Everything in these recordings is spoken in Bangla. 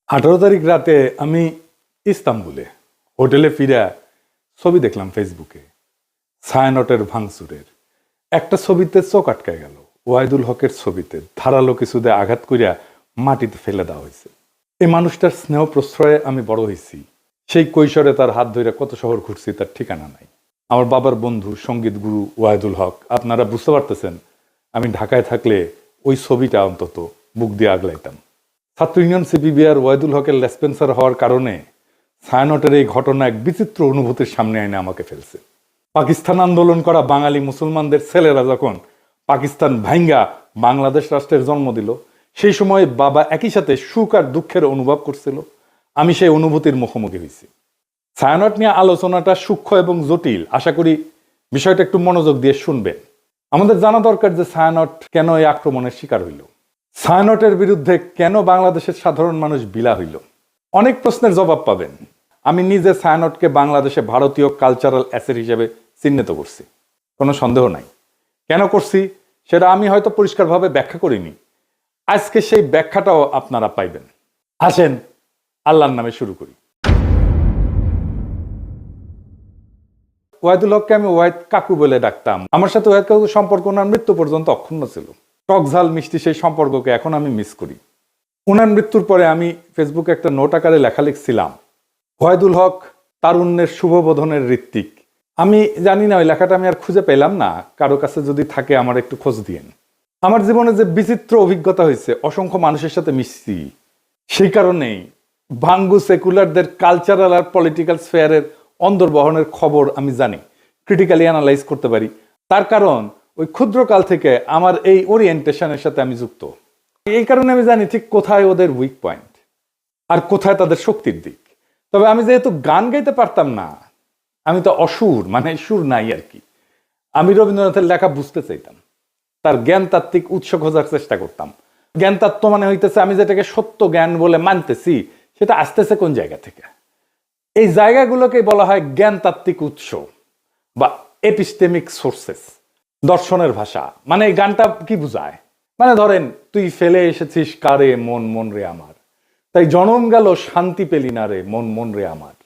18 তারিখ রাতে আমি ইস্তাম্বুলে হোটেলে ফিরে ছবি দেখলাম ফেসবুকে ছায়ানটের ভাঙচুরের। একটা ছবিতে চোখ আটকায় গেল। ওয়াহিদুল হকের ছবিতে ধারালো কিছুতে আঘাত করিয়া মাটিতে ফেলে দেওয়া হয়েছে। এই মানুষটার স্নেহ প্রশ্রয়ে আমি বড় হয়েছি। সেই কৈশোরে তার হাত ধরে কত শহর ঘুরছি তার ঠিকানা নাই। আমার বাবার বন্ধু সঙ্গীত গুরু ওয়াহিদুল হক, আপনারা বুঝতে পারতেছেন আমি ঢাকায় থাকলে ওই ছবিটা অন্তত বুক দিয়ে আগলাইতাম। ছাত্র ইউনিয়ন সিপিবিআর ওয়াহিদুল হকের লেসপেন্সার হওয়ার কারণে ছায়ানটের এই ঘটনা এক বিচিত্র অনুভূতির সামনে এনে আমাকে ফেলছে। পাকিস্তান আন্দোলন করা বাঙালি মুসলমানদের ছেলেরা যখন পাকিস্তান ভাঙ্গা বাংলাদেশ রাষ্ট্রের জন্ম দিল, সেই সময় বাবা একই সাথে সুখ আর দুঃখের অনুভব করছিল। আমি সেই অনুভূতির মুখোমুখি হয়েছি। ছায়ানট নিয়ে আলোচনাটা সূক্ষ্ম এবং জটিল। আশা করি বিষয়টা একটু মনোযোগ দিয়ে শুনবেন। আমাদের জানা দরকার যে ছায়ানট কেন এই আক্রমণের শিকার হইল, ছায়ানটের বিরুদ্ধে কেন বাংলাদেশের সাধারণ মানুষ বিলা হইল। অনেক প্রশ্নের জবাব পাবেন। আমি নিজে ছায়ানটকে বাংলাদেশে ভারতীয় কালচারাল অ্যাসেট হিসেবে চিহ্নিত করছি, কোনো সন্দেহ নাই। কেন করছি সেটা আমি হয়তো পরিষ্কারভাবে ব্যাখ্যা করিনি। আজকে সেই ব্যাখ্যাটাও আপনারা পাইবেন। আসেন আল্লাহর নামে শুরু করি। ওয়াহিদুল হককে আমি ওয়াহিদ কাকু বলে ডাকতাম। আমার সাথে ওয়াহিদ কাকুর সম্পর্ক ওনার মৃত্যু পর্যন্ত অক্ষুণ্ণ ছিল। টকঝাল মিষ্টি সেই সম্পর্ককে এখন আমি মিস করি। ওনার মৃত্যুর পরে আমি ফেসবুকে একটা নোট আকারে লেখা লিখছিলাম, ওয়াহিদুল হক তারুণ্যের শুভবোধনের ঋত্বিক। আমি জানি না ওই লেখাটা আমি আর খুঁজে পেলাম না। কারো কাছে যদি থাকে আমার একটু খোঁজ দিয়েন। আমার জীবনে যে বিচিত্র অভিজ্ঞতা হয়েছে, অসংখ্য মানুষের সাথে মিশছি, সেই কারণেই ভাঙ্গু সেকুলারদের কালচারাল আর পলিটিক্যাল স্ফেয়ারের অন্দরবহনের খবর আমি জানি, ক্রিটিক্যালি অ্যানালাইজ করতে পারি। তার কারণ ওই ক্ষুদ্রকাল থেকে আমার এই ওরিয়েন্টেশনের সাথে আমি যুক্ত। এই কারণে আমি জানি ঠিক কোথায় ওদের উইক পয়েন্ট আর কোথায় তাদের শক্তির দিক। তবে আমি যেহেতু গান গাইতে পারতাম না, আমি তো অসুর, মানে সুর নাই আর কি। আমি রবীন্দ্রনাথের লেখা বুঝতে চাইতাম, তার জ্ঞানতাত্ত্বিক উৎস খোঁজার চেষ্টা করতাম। জ্ঞানতত্ত্ব মানে হইতেছে আমি যেটাকে সত্য জ্ঞান বলে মানতেছি সেটা আসতেছে কোন জায়গা থেকে। এই জায়গাগুলোকে বলা হয় জ্ঞানতাত্ত্বিক উৎস বা এপিস্টেমিক সোর্সেস। দর্শনের ভাষা মানে এই গানটা কি বুঝায়, মানে ধরেন তুই ফেলে এসেছিস কারে মন মন রে আমার, তাই জনম গেল শান্তি পেলি না রে মন মন রে আমার।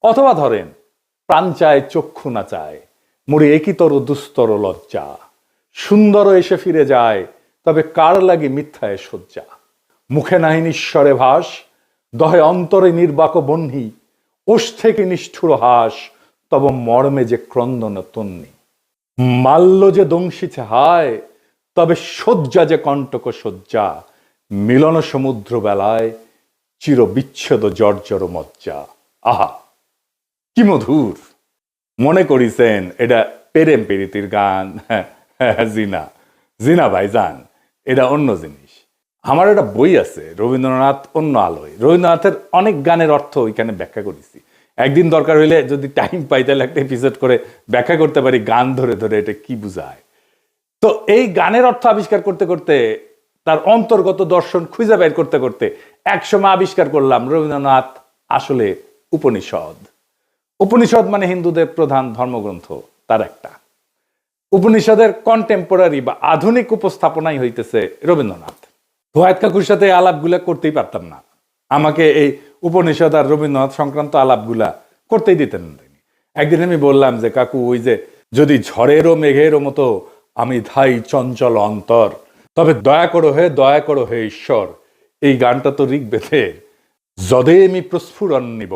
অথবা ধরেন প্রাণ চায় চক্ষু না চায়, মরি একিতর দুস্তর লজ্জা, সুন্দর এসে ফিরে যায় তবে কার লাগে মিথ্যায় শয্যা। মুখে নাহি নিঃস্বরে ভাস, দহে অন্তরে নির্বাক বহ্নি, ওষ থেকে নিষ্ঠুর হাস, তব মর্মে যে ক্রন্দন তন্নি। মাল্য যে দংশিছে হায়, তবে শয্যা যে কণ্টক শয্যা, মিলন সমুদ্র বেলায় চির বিচ্ছেদ জর্জর মজ্জা। আহা কি মধুর! মনে করিছেন এটা প্রেম প্রীতির গান? জিনা জিনা ভাইজান, এটা অন্য জিনিস। আমার একটা বই আছে রবীন্দ্রনাথ অন্য আলোয়। রবীন্দ্রনাথের অনেক গানের অর্থ ওইখানে ব্যাখ্যা করেছি। একদিন দরকার হইলে যদি টাইম পাই তাহলে একটা এপিসোড করে ব্যাখ্যা করতে পারি গান ধরে ধরে এটা কি বুঝায়। তো এই গানের অর্থ আবিষ্কার করতে করতে, তার অন্তর্গত দর্শন খুঁজে বের করতে করতে একসময় আবিষ্কার করলাম রবীন্দ্রনাথ আসলে উপনিষদ। উপনিষদ মানে হিন্দুদের প্রধান ধর্মগ্রন্থ, তার একটা। উপনিষদের কন্টেম্পোরারি বা আধুনিক উপস্থাপনাই হইতেছে রবীন্দ্রনাথ। ওয়াহিদ কাকুর সাথে আলাপগুলা করতেই পারতাম না, আমাকে এই উপনিষদ আর রবীন্দ্রনাথ সংক্রান্ত আলাপগুলা করতেই দিতেন না। একদিন আমি বললাম যে কাকু, ওই যে যদি ঝড়েরও মেঘেরও মতো আমি ধাই চঞ্চল অন্তর, তবে দয়া করো হে ঈশ্বর। এই গানটা তো ঋগ্বেদের। যদে আমি প্রস্ফুরণ নিব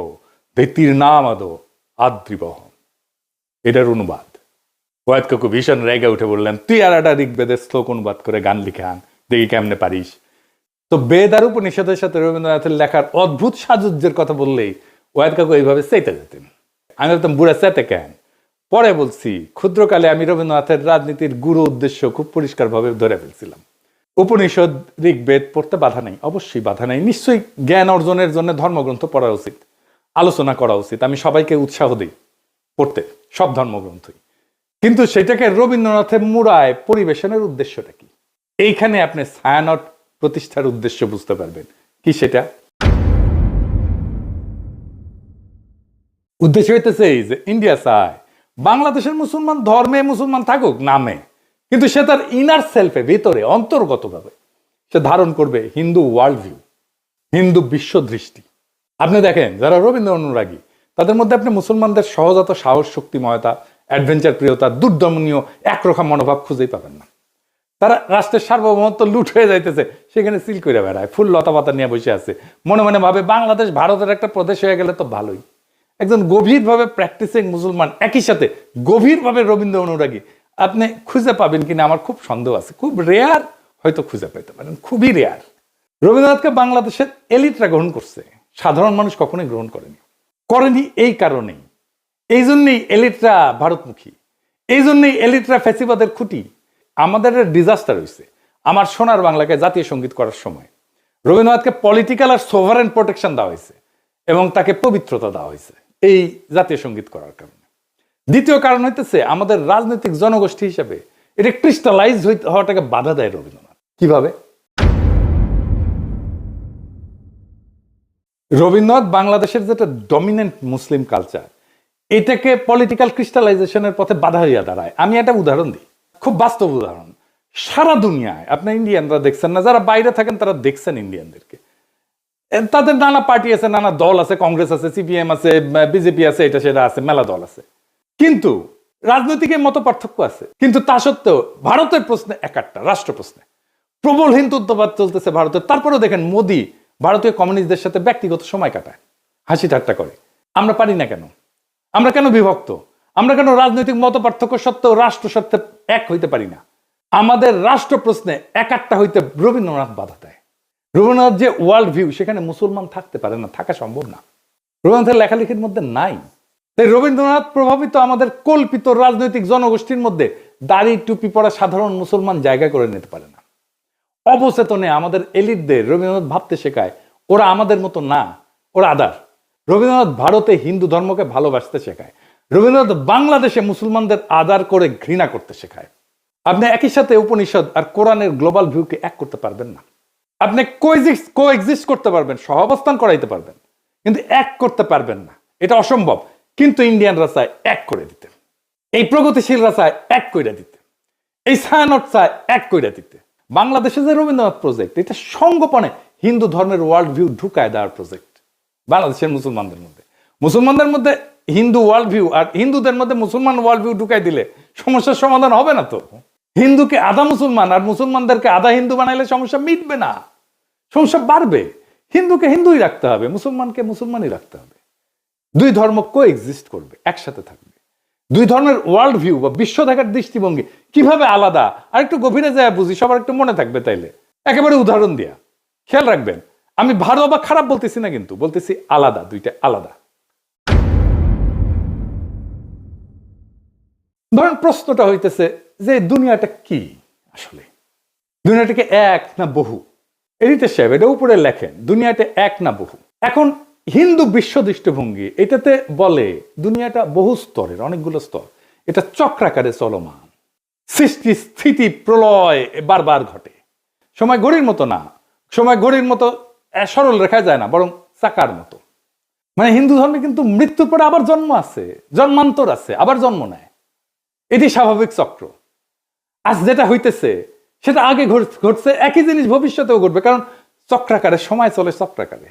ধৃতির নাম আদো আদ্রিবহ, এটার অনুবাদ। ওয়াহিদ কাকু ভীষণ রেগে উঠে বললেন, তুই আর একটা ঋগ্বেদের শ্লোক অনুবাদ করে গান লিখে আন, দেখি কেমনে পারিস। তো বেদ আর উপনিষদের সাথে রবীন্দ্রনাথের লেখার অদ্ভুত সাজুজ্যের কথা বললেই ওয়াহিদ কাকু এইভাবে চেতে যেতেন। আমি বলতাম, বুড়া চেতে কেন? পরে বলছি, ক্ষুদ্রকালে আমি রবীন্দ্রনাথের রাজনীতির গুরু উদ্দেশ্য খুব পরিষ্কারভাবে ধরে ফেলছিলাম। উপনিষদ ঋগ্বেদ পড়তে বাধা নেই, অবশ্যই বাধা নেই। নিশ্চয়ই জ্ঞান অর্জনের জন্য ধর্মগ্রন্থ পড়া উচিত, আলোচনা করা উচিত। আমি সবাইকে উৎসাহ দিই পড়তে সব ধর্মগ্রন্থই। কিন্তু সেটাকে রবীন্দ্রনাথের মুড়ায় পরিবেশনের উদ্দেশ্যটা কি? এইখানে আপনি ছায়ানট প্রতিষ্ঠার উদ্দেশ্য বুঝতে পারবেন। কি সেটা? উদ্দেশ্য হইতেছে এই যে ইন্ডিয়া চায় বাংলাদেশের মুসলমান ধর্মে মুসলমান থাকুক নামে, কিন্তু সে তার ইনার সেলফে, ভিতরে অন্তর্গতভাবে সে ধারণ করবে হিন্দু ওয়ার্ল্ড ভিউ, হিন্দু বিশ্বদৃষ্টি। আপনি দেখেন যারা রবীন্দ্র অনুরাগী তাদের মধ্যে আপনি মুসলমানদের সহজাত সাহস, শক্তিময়তা, অ্যাডভেঞ্চার প্রিয়তা, দুর্দমনীয় একরোখা মনোভাব খুঁজেই পাবেন না। তারা রাষ্ট্রের সার্বভৌমত্ব লুট হয়ে যাইতেছে, সেখানে সিল করে বেড়ায়, ফুল লতা পাতা নিয়ে বসে আছে, মনে মনে ভাবে বাংলাদেশ ভারতের একটা প্রদেশ হয়ে গেলে তো ভালোই। একজন গভীরভাবে প্র্যাকটিসিং মুসলমান একই সাথে গভীরভাবে রবীন্দ্র অনুরাগী আপনি খুঁজে পাবেন কিনা আমার খুব সন্দেহ আছে। খুব রেয়ার হয়তো খুঁজে পেতে পারেন, খুবই রেয়ার। রবীন্দ্রনাথকে বাংলাদেশের এলিটরা গ্রহণ করছে, সাধারণ মানুষ কখনোই গ্রহণ করেনি এই কারণেই। এই জন্যই এলিটরা ভারতমুখী, এই জন্যই এলিটরা ফ্যাসিবাদের খুঁটি। আমাদের ডিজাস্টার হয়েছে আমার সোনার বাংলাকে জাতীয় সঙ্গীত করার সময়। রবীন্দ্রনাথকে পলিটিক্যাল আর সোভারেন প্রোটেকশন দেওয়া হয়েছে এবং তাকে পবিত্রতা দেওয়া হয়েছে এই জাতীয় সঙ্গীত করার কারণে। দ্বিতীয় কারণ হইতেছে আমাদের রাজনৈতিক জনগোষ্ঠী হিসেবে এটা ক্রিস্টালাইজ হওয়াটাকে বাধা দেয় রবীন্দ্রনাথ। কিভাবে? রবীন্দ্রনাথ বাংলাদেশের যেটা ডমিনেন্ট মুসলিম কালচার, এটাকে পলিটিক্যাল ক্রিস্টালাইজেশনের পথে বাধা হইয়া দাঁড়ায়। আমি একটা উদাহরণ দিই, খুব বাস্তব উদাহরণ। সারা দুনিয়ায় আপনার ইন্ডিয়ানরা দেখছেন না, যারা বাইরে থাকেন তারা দেখছেন ইন্ডিয়ানদেরকে, তাদের নানা পার্টি আছে, নানা দল আছে, কংগ্রেস আছে, সিপিএম আছে, বিজেপি আছে, এটা সেটা আছে, মেলা দল আছে, কিন্তু রাজনৈতিক মত পার্থক্য আছে। কিন্তু তা সত্ত্বেও ভারতের প্রশ্নে একটা রাষ্ট্র প্রশ্নে প্রবল হিন্দুত্ববাদ চলতেছে ভারতের। তারপরেও দেখেন মোদী ভারতীয় কমিউনিস্টদের সাথে ব্যক্তিগত সময় কাটায়, হাসি ঠাট্টা করে। আমরা পারি না কেন? আমরা কেন বিভক্ত? আমরা কেন রাজনৈতিক মত পার্থক্য সত্ত্বেও রাষ্ট্র সত্ত্বে এক হইতে পারি না? আমাদের রাষ্ট্র প্রশ্নে একটা হইতে রবীন্দ্রনাথ বাধা দেয়। রবীন্দ্রনাথ যে ওয়ার্ল্ড ভিউ, সেখানে মুসলমান থাকতে পারে না, থাকা সম্ভব না, রবীন্দ্রনাথের লেখালেখির মধ্যে নাই। তাই রবীন্দ্রনাথ প্রভাবিত আমাদের কল্পিত রাজনৈতিক জনগোষ্ঠীর মধ্যে দাড়ি টুপি পরা সাধারণ মুসলমান জায়গা করে নিতে পারে না। অবচেতনে আমাদের এলিটদের রবীন্দ্রনাথ ভাবতে শেখায় ওরা আমাদের মতো না, ওরা আদার। রবীন্দ্রনাথ ভারতে হিন্দু ধর্মকে ভালোবাসতে শেখায়, রবীন্দ্রনাথ বাংলাদেশে মুসলমানদের আদার করে ঘৃণা করতে শেখায়। আপনি একই সাথে উপনিষদ আর কোরআনের গ্লোবাল ভিউকে এক করতে পারবেন না। আপনি কোএক্সিস্ট করতে পারবেন, সহাবস্থান করাইতে পারবেন, কিন্তু এক করতে পারবেন না, এটা অসম্ভব। কিন্তু ইন্ডিয়ানরা চায় এক করে দিতে, এই প্রগতিশীলরা চায় এক করে দিতে, এই ছায়ানট চায় এক করে দিতে। বাংলাদেশে যে রবীন্দ্রনাথ প্রজেক্ট, এটা সঙ্গোপনে হিন্দু ধর্মের ওয়ার্ল্ড ভিউ ঢুকায় দেওয়ার প্রজেক্ট। বাংলাদেশের মুসলমানদের মধ্যে হিন্দু ওয়ার্ল্ড ভিউ আর হিন্দুদের মধ্যে মুসলমান ওয়ার্ল্ড ভিউ ঢুকাই দিলে সমস্যার সমাধান হবে না তো। হিন্দুকে আধা মুসলমান আর মুসলমানদেরকে আধা হিন্দু বানাইলে সমস্যা মিটবে না, সমস্যা বাড়বে। হিন্দুকে হিন্দুই রাখতে হবে, মুসলমানকে মুসলমানই রাখতে হবে। দুই ধর্ম কোএক্সিস্ট করবে, একসাথে থাকবে। দুই ধর্মের ওয়ার্ল্ড ভিউ বা বিশ্ব দেখার দৃষ্টিভঙ্গি কিভাবে আলাদা আর একটু গভীরে যায় বুঝি, সবার একটু মনে থাকবে। তাইলে একেবারে উদাহরণ দিয়া খেয়াল রাখবেন, আমি ভালো বা খারাপ বলতেছি না, কিন্তু বলতেছি আলাদা, দুইটা আলাদা। ধরেন প্রশ্নটা হইতেছে যে দুনিয়াটা কি আসলে, দুনিয়াটাকে এক না বহু? এডিটর সাহেব এটা উপরে লেখেন, দুনিয়াটা এক না বহু। এখন হিন্দু বিশ্ব দৃষ্টিভঙ্গি এটাতে বলে দুনিয়াটা বহু স্তরের, অনেকগুলো স্তর, এটা চক্রাকারে চলমান, সৃষ্টি স্থিতি প্রলয় বারবার ঘটে। সময় ঘড়ির মতো না, সময় ঘড়ির মতো সরল রেখায় যায় না, বরং চাকার মতো। মানে হিন্দু ধর্মে কিন্তু মৃত্যুর পরে আবার জন্ম আছে, জন্মান্তর আছে, আবার জন্ম নেয়, এটি স্বাভাবিক চক্র। আজ যেটা হইতেছে সেটা আগে ঘটছে, একই জিনিস ভবিষ্যতেও ঘটবে, কারণ চক্রাকারে সময় চলে চক্রাকারে।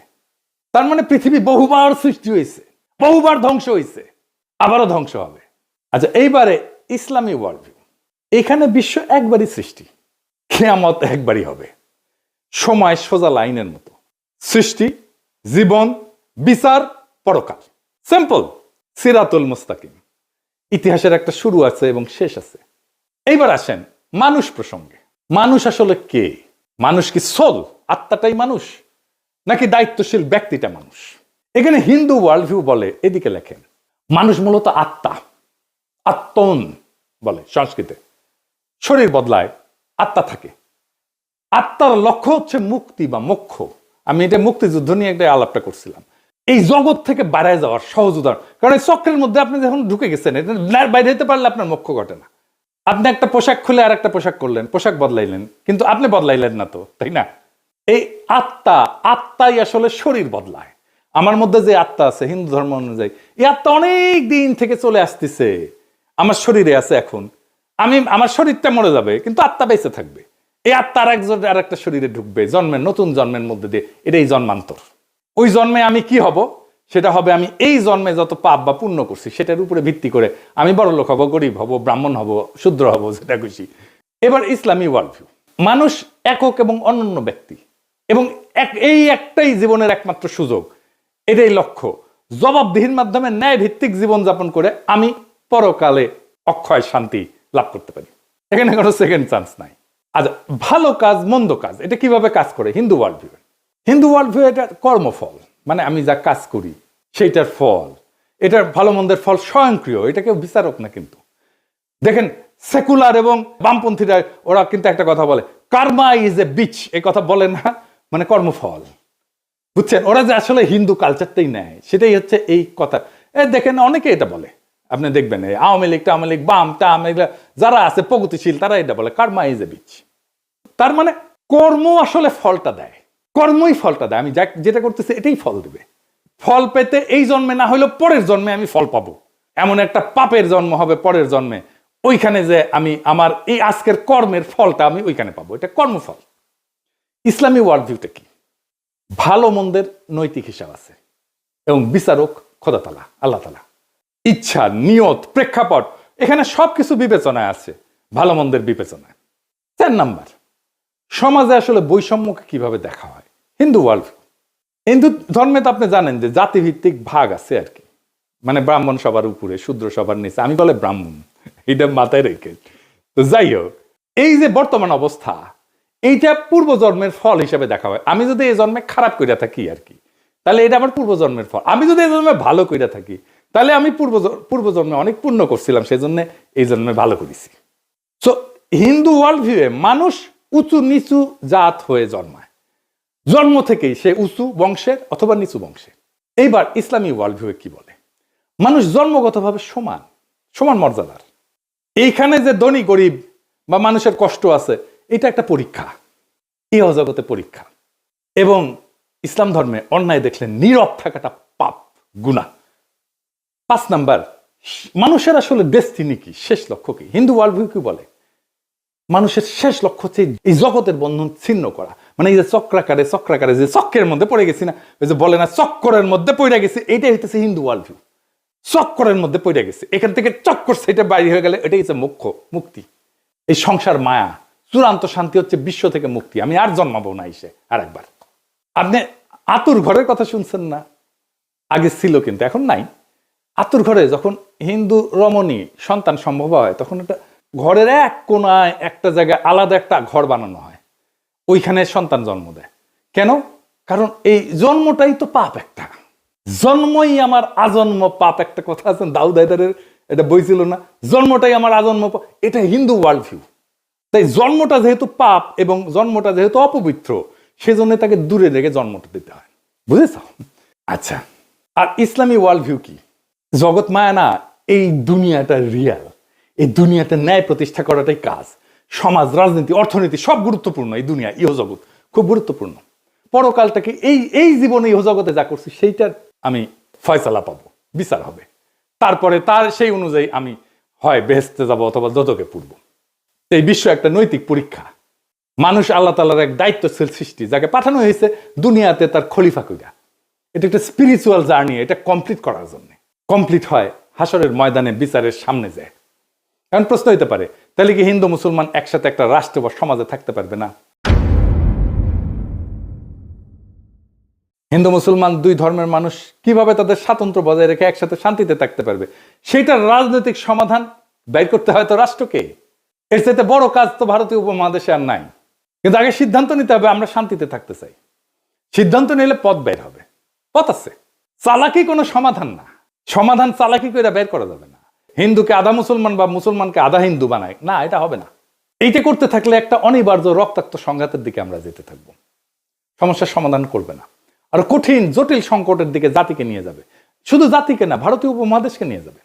তার মানে পৃথিবী বহুবার সৃষ্টি হয়েছে, বহুবার ধ্বংস হয়েছে, আবারও ধ্বংস হবে। আচ্ছা, এইবারে ইসলামী ওয়ার্ল্ড ভিউ, এখানে বিশ্ব একবারই সৃষ্টি, কিয়ামত একবারই হবে, সময় সোজা লাইনের মতো, সৃষ্টি, জীবন, বিচার, পরকাল, সিম্পল, সিরাতুল মুস্তাকিম। ইতিহাসের একটা শুরু আছে এবং শেষ আছে। এইবার আসেন মানুষ প্রসঙ্গে। মানুষ আসলে কে? মানুষ কি সোল, আত্মাটাই মানুষ, নাকি দায়িত্বশীল ব্যক্তিটা মানুষ? এখানে হিন্দু ওয়ার্ল্ড ভিউ বলে, এদিকে লেখেন, মানুষ মূলত আত্মা, আত্মন বলে সংস্কৃতে। শরীর বদলায়, আত্মা থাকে। আত্মার লক্ষ্য হচ্ছে মুক্তি বা মোক্ষ। আমি এটা মুক্তিযুদ্ধ নিয়ে একটা আলাপটা করছিলাম। এই জগৎ থেকে বাইরে যাওয়ার সহজ উদাহরণ, কারণ এই চক্রের মধ্যে আপনি যখন ঢুকে গেছেন, এটা বাইরে যেতে পারলে আপনার মোক্ষ ঘটে না। আপনি একটা পোশাক খুলে আর একটা পোশাক করলেন, পোশাক বদলাইলেন, কিন্তু আপনি বদলাইলেন না তো, তাই না? এই আত্মাই আসলে শরীর বদলায়। আমার মধ্যে যে আত্মা আছে হিন্দু ধর্ম অনুযায়ী, এই আত্মা অনেক দিন থেকে চলে আসতেছে, আমার শরীরে আছে। এখন আমার শরীরটা মরে যাবে, কিন্তু আত্মা বেঁচে থাকবে। এই আত্মার একজন আর একটা শরীরে ঢুকবে, জন্মের নতুন জন্মের মধ্যে দিয়ে, এটাই জন্মান্তর। ওই জন্মে আমি কি হব, সেটা হবে আমি এই জন্মে যত পাপ বা পুণ্য করছি সেটার উপরে ভিত্তি করে আমি বড় লোক হব, গরিব হব, ব্রাহ্মণ হব, শূদ্র হব, যেটা খুশি। এবার ইসলামী ওয়ার্ল্ড ভিউ, মানুষ একক এবং অনন্য ব্যক্তি, এবং এই একটাই জীবনের একমাত্র সুযোগ, এটাই লক্ষ্য। জবাবদিহির মাধ্যমে ন্যায় ভিত্তিক জীবনযাপন করে আমি পরকালে অক্ষয় শান্তি লাভ করতে পারি। এখানে কোনো সেকেন্ড চান্স নাই। আচ্ছা, ভালো কাজ মন্দ কাজ এটা কিভাবে কাজ করে Hindu world view? Hindu world view এটা কর্মফল, মানে আমি যা কাজ করি সেইটার ফল, এটার ভালো মন্দের ফল স্বয়ংক্রিয়, এটা কেউ বিচারক না। কিন্তু দেখেন সেকুলার এবং বামপন্থীরা ওরা কিন্তু একটা কথা বলে, কার্মা ইজ এ বিচ, এই কথা বলে না, মানে কর্মফল, বুঝছেন? ওরা যে আসলে হিন্দু কালচারটাই নেয়, সেটাই হচ্ছে এই কথা। দেখেন অনেকে এটা বলে, আপনি দেখবেন আওয়ামী লীগ টাওয়ামী লীগ বাম টাম এগুলা যারা আছে প্রগতিশীল, তারা এটা বলে কার্মা ইজ এ বিচ। তার মানে কর্ম আসলে ফলটা দেয়, কর্মই ফলটা দেয়। আমি যেটা করতেছি এটাই ফল দেবে। ফল পেতে এই জন্মে না হলেও পরের জন্মে আমি ফল পাবো। এমন একটা পাপের জন্ম হবে পরের জন্মে, ওইখানে যে আমি আমার এই আজকের কর্মের ফলটা আমি ওইখানে পাবো, এটা কর্মফল। ইসলামী ওয়ার্ল্ড ভিউটা কি? ভালো মন্দের নৈতিক হিসাব আছে এবং বিচারক খোদা তাআলা, আল্লাহ তাআলা। ইচ্ছা, নিয়ত, প্রেক্ষাপট, এখানে সবকিছু বিবেচনায় আছে, ভালো মন্দের বিবেচনায়। 4 নাম্বার, সমাজে আসলে বৈষম্যকে কিভাবে দেখা হয় হিন্দু ওয়ার্ল্ড ভিউ। হিন্দু ধর্মে তো আপনি জানেন যে জাতিভিত্তিক ভাগ আছে আর কি, মানে ব্রাহ্মণ সবার উপরে, শূদ্র সবার নিচে, আমি বলে ব্রাহ্মণ, এটা মাথায় রেখে। তো যাই হোক, এই যে বর্তমান অবস্থা, এইটা পূর্বজন্মের ফল হিসেবে দেখা হয়। আমি যদি এই জন্মে খারাপ কইরা থাকি আর কি, তাহলে এটা আমার পূর্বজন্মের ফল। আমি যদি এই জন্মে ভালো কইরা থাকি, তাহলে আমি পূর্বজন্মে অনেক পুণ্য করছিলাম, সেই জন্য এই জন্মে ভালো করেছি। সো হিন্দু ওয়ার্ল্ড ভিউয়ে মানুষ উঁচু নিচু জাত হয়ে জন্মায়, জন্ম থেকেই সে উঁচু বংশের অথবা নিচু বংশের। এইবার ইসলামী ওয়ার্ল্ড ভিউয়ে কি বলে? মানুষ জন্মগতভাবে সমান, সমান মর্যাদার। এইখানে যে ধনী গরিব বা মানুষের কষ্ট আছে, এটা একটা পরীক্ষা, ইহ জগতে পরীক্ষা। এবং ইসলাম ধর্মে অন্যায় দেখলে নীরব থাকাটা পাপ, গুনাহ। 5 নাম্বার, মানুষের আসলে ডেস্টিনি কি, শেষ লক্ষ্য কি? হিন্দু ওয়ার্ল্ড ভিউ কি বলে? মানুষের শেষ লক্ষ্য হচ্ছে এই জগতের বন্ধন ছিন্ন করা। মানে এই যে চক্রাকারে যে চক্রের মধ্যে পড়ে গেছি না, ওই যে বলে না চক্করের মধ্যে পড়ে গেছি, এইটাই হইতেছে হিন্দু ওয়ার্ল্ড ভিউ। চক্করের মধ্যে পড়ে গেছে, এখান থেকে চক্কর সেটা বাইরে হয়ে গেলে এটাই হচ্ছে মোক্ষ, মুক্তি। এই সংসার মায়া, চূড়ান্ত শান্তি হচ্ছে বিশ্ব থেকে মুক্তি। আমি আর জন্মাবো না এসে আর একবার। আপনি আতুর ঘরের কথা শুনছেন না? আগে ছিল কিন্তু এখন নাই। আতুর ঘরে যখন হিন্দু রমণী সন্তান সম্ভব হয়, তখন একটা ঘরের এক কোনায় একটা জায়গায় আলাদা একটা ঘর বানানো হয়, ওইখানে সন্তান জন্ম দেয়। কেন? কারণ এই জন্মটাই তো পাপ একটা, জন্মই আমার আজন্ম পাপ, একটা কথা আছে দাউদ হায়দারের, এটা বই ছিল না, জন্মটাই আমার আজন্ম পাপ। এটা হিন্দু ওয়ার্ল্ড ভিউ। তাই জন্মটা যেহেতু পাপ এবং জন্মটা যেহেতু অপবিত্র, সেজন্য তাকে দূরে রেখে জন্মটা দিতে হয়, বুঝেছ? আচ্ছা, আর ইসলামী ওয়ার্ল্ড ভিউ কি? জগৎ মায়া না, এই দুনিয়াটা রিয়াল, এই দুনিয়াতে ন্যায় প্রতিষ্ঠা করাটাই কাজ। সমাজ, রাজনীতি, অর্থনীতি সব গুরুত্বপূর্ণ, এই দুনিয়া ইহজগৎ খুব গুরুত্বপূর্ণ। পরকালটাকে এই জীবনে ইহজগতে যা করছি সেইটার আমি ফয়সালা পাবো, বিচার হবে, তারপরে তার সেই অনুযায়ী আমি হয় বেহেশতে যাব অথবা দোজখে পড়ব। এই বিশ্ব একটা নৈতিক পরীক্ষা। মানুষ আল্লাহ তাআলার এক দায়িত্বশীল সৃষ্টি, যাকে পাঠানো হয়েছে দুনিয়াতে তার খলিফা কইরা। এটা একটা স্পিরিচুয়াল জার্নি, এটা কমপ্লিট করার জন্য। কমপ্লিট হয় হাসরের ময়দানে, বিচারের সামনে যায়। কারণ প্রশ্ন হইতে পারে, তাহলে কি হিন্দু মুসলমান একসাথে একটা রাষ্ট্র বা সমাজে থাকতে পারবে না? হিন্দু মুসলমান দুই ধর্মের মানুষ কিভাবে তাদের স্বাতন্ত্র্য বজায় রেখে একসাথে শান্তিতে থাকতে পারবে? সেটার রাজনৈতিক সমাধান বের করতে হয় তো রাষ্ট্রকে। এর চাইতে বড় কাজ তো ভারতীয় উপমহাদেশে আর নাই। কিন্তু আগে সিদ্ধান্ত নিতে হবে, আমরা শান্তিতে থাকতে চাই। সিদ্ধান্ত নিলে পথ বের হবে, পথ আছে। চালাকি কোনো সমাধান না, সমাধান চালাকি করে বের করা যাবে না। হিন্দুকে আধা মুসলমান বা মুসলমানকে আধা হিন্দু বানায় না, এটা হবে না। এইটা করতে থাকলে একটা অনিবার্য রক্তাক্ত সংঘাতের দিকে আমরা যেতে থাকবো, সমস্যার সমাধান করবে না, আর কঠিন জটিল সংকটের দিকে জাতিকে নিয়ে যাবে। শুধু জাতিকে না, ভারতীয় উপমহাদেশকে নিয়ে যাবে।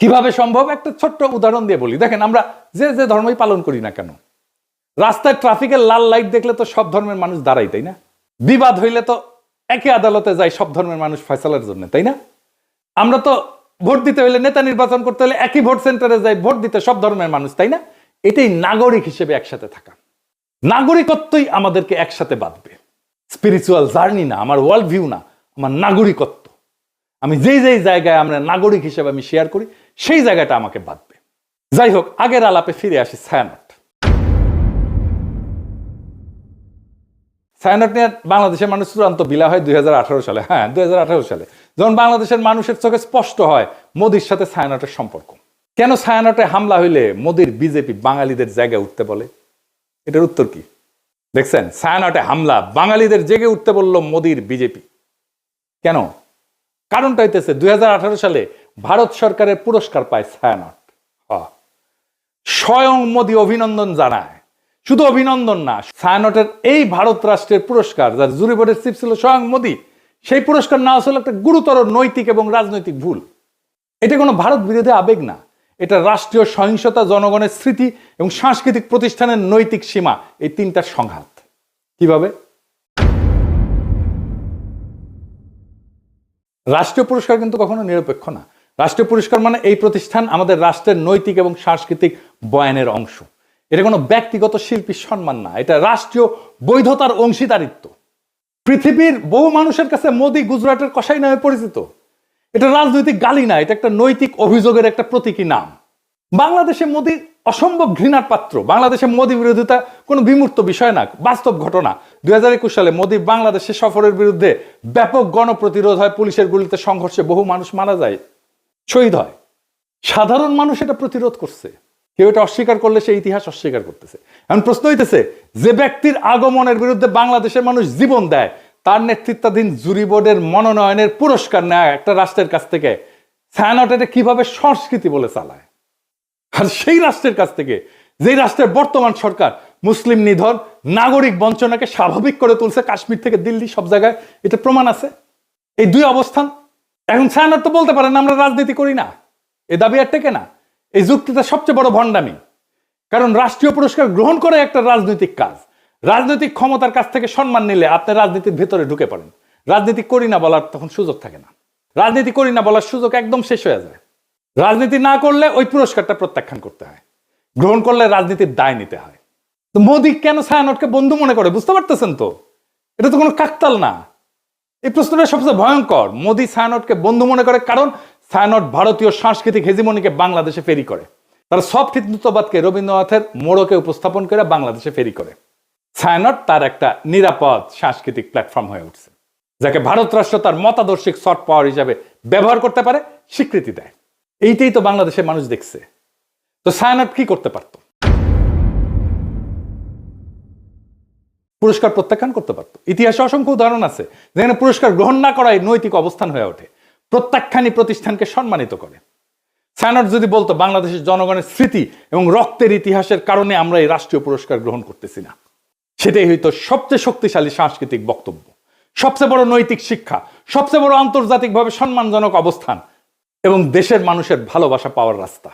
কিভাবে সম্ভব? একটা ছোট্ট উদাহরণ দিয়ে বলি। দেখেন, আমরা যে ধর্মই পালন করি না কেন, রাস্তায় ট্রাফিকের লাল লাইট দেখলে তো সব ধর্মের মানুষ দাঁড়াই, তাই না? বিবাদ হইলে তো একই আদালতে যায় সব ধর্মের মানুষ ফয়সালার জন্য, তাই না? আমরা তো ভোট দিতে হইলে, নেতা নির্বাচন করতে হলে একই ভোট সেন্টারে যাই ভোট দিতে সব ধর্মের মানুষ, তাই না? এটাই নাগরিক হিসেবে একসাথে থাকা। নাগরিকত্বই আমাদেরকে একসাথে বাঁধবে। স্পিরিচুয়াল জার্নি না, আমার ওয়ার্ল্ড ভিউ না, আমার নাগরিকত্ব। আমি যেই যেই জায়গায় আমরা নাগরিক হিসেবে আমি শেয়ার করি সেই জায়গাটা আমাকে বাঁধবে। যাই হোক, আগের আলাপে ফিরে আসি। ছায়ানট নিয়ে বাংলাদেশের মানুষ চূড়ান্ত বিলা হয় 2018 সালে। হ্যাঁ, 2018 সালে যখন বাংলাদেশের মানুষের চোখে স্পষ্ট হয় মোদির সাথে ছায়ানটের সম্পর্ক। কেন ছায়ানটে হামলা হইলে মোদির বিজেপি বাঙালিদের জায়গায় উঠতে বলে? এটার উত্তর কি দেখছেন? ছায়ানটে হামলা, বাঙালিদের জেগে উঠতে বলল মোদির বিজেপি। কেন? কারণটা হইতেছে 2018 সালে ভারত সরকারের পুরস্কার পায় ছায়ানট। স্বয়ং মোদি অভিনন্দন জানায়। শুধু অভিনন্দন না, ছায়ানটের এই ভারত রাষ্ট্রের পুরস্কার, যার জুরি বোর্ডের চিফ ছিল স্বয়ং মোদি, সেই পুরস্কার নেওয়া ছিল একটা গুরুতর নৈতিক এবং রাজনৈতিক ভুল। এটা কোনো ভারত বিরোধী আবেগ না, এটা রাষ্ট্রীয় সহিংসতা, জনগণের স্মৃতি এবং সাংস্কৃতিক প্রতিষ্ঠানের নৈতিক সীমা, এই তিনটার সংঘাত। কিভাবে? রাষ্ট্রীয় পুরস্কার কিন্তু কখনো নিরপেক্ষ না। রাষ্ট্রীয় পুরস্কার মানে এই প্রতিষ্ঠান আমাদের রাষ্ট্রের নৈতিক এবং সাংস্কৃতিক বয়ানের অংশ। এটা কোনো ব্যক্তিগত শিল্পীর সম্মান না, এটা রাষ্ট্রীয় বৈধতার অংশীদারিত্ব। পৃথিবীর বহু মানুষের কাছে মোদি গুজরাটের কসাই নামে পরিচিত। এটা রাজনৈতিক গালি না, এটা একটা নৈতিক অভিযোগের একটা প্রতীকী নাম। বাংলাদেশে মোদি অসম্ভব ঘৃণার পাত্র। বাংলাদেশে মোদি বিরোধিতা কোনো বিমূর্ত বিষয় না, বাস্তব ঘটনা। 2021 সালে মোদি বাংলাদেশে সফরের বিরুদ্ধে ব্যাপক গণপ্রতিরোধ হয়, পুলিশের গুলিতে সংঘর্ষে বহু মানুষ মারা যায়, শহীদ হয়। সাধারণ মানুষ এটা প্রতিরোধ করছে। কেউ এটা অস্বীকার করলে সে ইতিহাস অস্বীকার করতেছে। এখন প্রশ্ন হইতেছে, যে ব্যক্তির আগমনের বিরুদ্ধে বাংলাদেশের মানুষ জীবন দেয়, তার নেতৃত্বাধীন জুরি বোর্ডের মনোনয়নের পুরস্কার নেয় একটা রাষ্ট্রের কাছ থেকে, ছায়ানট এটা কিভাবে সংস্কৃতি বলে চালায়? আর সেই রাষ্ট্রের কাছ থেকে, যেই রাষ্ট্রের বর্তমান সরকার মুসলিম নিধন, নাগরিক বঞ্চনাকে স্বাভাবিক করে তুলছে, কাশ্মীর থেকে দিল্লি সব জায়গায় এটা প্রমাণ আছে। এই দুই অবস্থান। এখন ছায়ানট তো বলতে পারেন আমরা রাজনীতি করি না, এ দাবি আর টেকে না। এই যুক্তিটা সবচেয়ে বড় ভণ্ডামি। কারণ রাষ্ট্রীয় পুরস্কার গ্রহণ করে একটা রাজনৈতিক কাজ। রাজনৈতিক ক্ষমতার কাছ থেকে সম্মান নিলে আপনি রাজনীতির ভেতরে ঢুকে পড়েন। রাজনীতি করি না বলার তখন সুযোগ থাকে না। রাজনীতি করি না বলার সুযোগ একদম শেষ হয়ে যায়। রাজনীতি না করলে ওই পুরস্কারটা প্রত্যাখ্যান করতে হয়, গ্রহণ করলে রাজনীতির দায় নিতে হয়। তো মোদি কেন ছায়ানটকে বন্ধু মনে করে বুঝতে পারতেছেন তো? এটা তো কোনো কাকতাল না। এই প্রশ্নটা সবচেয়ে ভয়ঙ্কর। মোদি ছায়ানটকে বন্ধু মনে করে কারণ ছায়ানট ভারতীয় সাংস্কৃতিক হেজিমনিকে বাংলাদেশে ফেরি করে। তারা সফট হিন্দুত্ববাদকে রবীন্দ্রনাথের মোড়কে উপস্থাপন করে বাংলাদেশে ফেরি করে। ছায়ানট তার একটা নিরাপদ সাংস্কৃতিক প্ল্যাটফর্ম হয়ে উঠছে, যাকে ভারত রাষ্ট্র তার মতাদর্শিক সফট পাওয়ার হিসাবে ব্যবহার করতে পারে, স্বীকৃতি দেয়। এইটাই তো বাংলাদেশের মানুষ দেখছে। তো ছায়ানট কি করতে পারত? পুরস্কার প্রত্যাখ্যান করতে পারত। ইতিহাসে অসংখ্য উদাহরণ আছে যেখানে পুরস্কার গ্রহণ না করাই নৈতিক অবস্থান হয়ে ওঠে, প্রত্যাখ্যানই প্রতিষ্ঠানকে সম্মানিত করে। ছায়ানট যদি বলতো বাংলাদেশের জনগণের স্মৃতি এবং রক্তের ইতিহাসের কারণে আমরা এই রাষ্ট্রীয় পুরস্কার গ্রহণ করতেছি না, সেটাই হইতো সবচেয়ে শক্তিশালী সাংস্কৃতিক বক্তব্য, সবচেয়ে বড় নৈতিক শিক্ষা, সবচেয়ে বড় আন্তর্জাতিকভাবে সম্মানজনক অবস্থান এবং দেশের মানুষের ভালোবাসা পাওয়ার রাস্তা।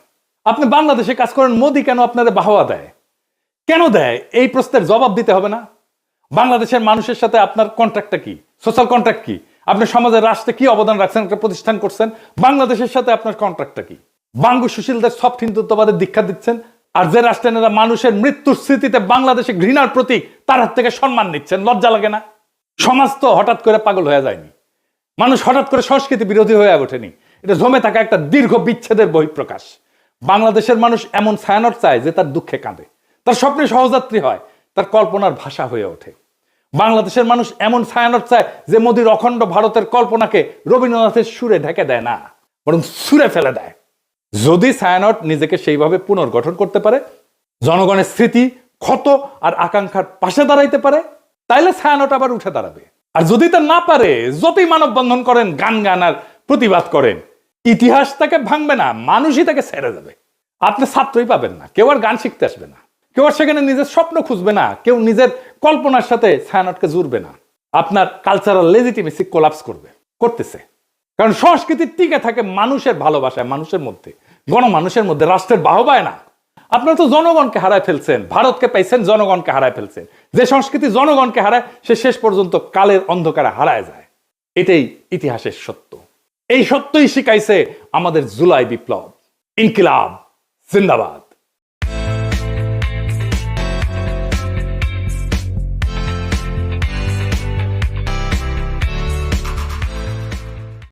আপনি বাংলাদেশে কাজ করেন, মোদি কেন আপনাদের বাহবা দেয়? কেন দেয়? এই প্রশ্নের জবাব দিতে হবে না? বাংলাদেশের মানুষের সাথে আপনার কন্ট্রাক্টটা কি? সোশ্যাল কন্ট্রাক্ট কি? আপনি সমাজের রাষ্ট্রে কি অবদান রাখছেন? একটা প্রতিষ্ঠান করছেন। বাংলাদেশের সাথে আপনার কন্ট্রাক্টটা কি? বাঙ্গু সুশীলদের সফট হিন্দুত্ববাদের দীক্ষা দিচ্ছেন, আর যে রাষ্ট্রেরা মানুষের মৃত্যুর স্মৃতিতে বাংলাদেশে ঘৃণার প্রতীক, তার হাত থেকে সম্মান নিচ্ছেন। লজ্জা লাগে না? সমাজ তো হঠাৎ করে পাগল হয়ে যায়নি, মানুষ হঠাৎ করে সংস্কৃতি বিরোধী হয়ে ওঠেনি। এটা জমে থাকা একটা দীর্ঘ বিচ্ছেদের বহিঃপ্রকাশ। বাংলাদেশের মানুষ এমন ছায়ানট চায় যে তার দুঃখে কাঁদে, তার স্বপ্নে সহযাত্রী হয়, তার কল্পনার ভাষা হয়ে ওঠে। বাংলাদেশের মানুষ এমন ছায়ানট চায় যে মোদির অখণ্ড ভারতের কল্পনাকে রবীন্দ্রনাথের সুরে ঢেকে দেয় না, বরং সুরে ফেলে দেয়। যদি ছায়ানট নিজেকে সেইভাবে পুনর্গঠন করতে পারে, জনগণের স্মৃতি, ক্ষত আর আকাঙ্ক্ষার পাশে দাঁড়াইতে পারে, তাইলে ছায়ানট আবার উঠে দাঁড়াবে। আর যদি তা না পারে, যতই মানববন্ধন করেন, গান আর প্রতিবাদ করেন, ইতিহাস তাকে ভাঙবে না, মানুষই তাকে ছেড়ে যাবে। আপনি ছাত্রই পাবেন না, কেউ আর গান শিখতে আসবে না, কেউ আর সেখানে নিজের স্বপ্ন খুঁজবে না, কেউ নিজের কল্পনার সাথে ছায়ানটকে জুড়বে না। আপনার কালচারাল লেজিটিমেসি কোলাপস করতেছে। কারণ সংস্কৃতি টিকে থাকে মানুষের ভালোবাসায়, মানুষের মধ্যে, গণমানুষের মধ্যে, রাষ্ট্রের বাহবায় না। আপনারা তো জনগণকে হারায় ফেলছেন, ভারতকে পাইছেন, জনগণকে হারায় ফেলছেন। যে সংস্কৃতি জনগণকে হারায়, সে শেষ পর্যন্ত কালের অন্ধকারে হারায় যায়। এটাই ইতিহাসের সত্য। এই সত্যই শিখাইছে আমাদের জুলাই বিপ্লব। ইনকিলাব জিন্দাবাদ।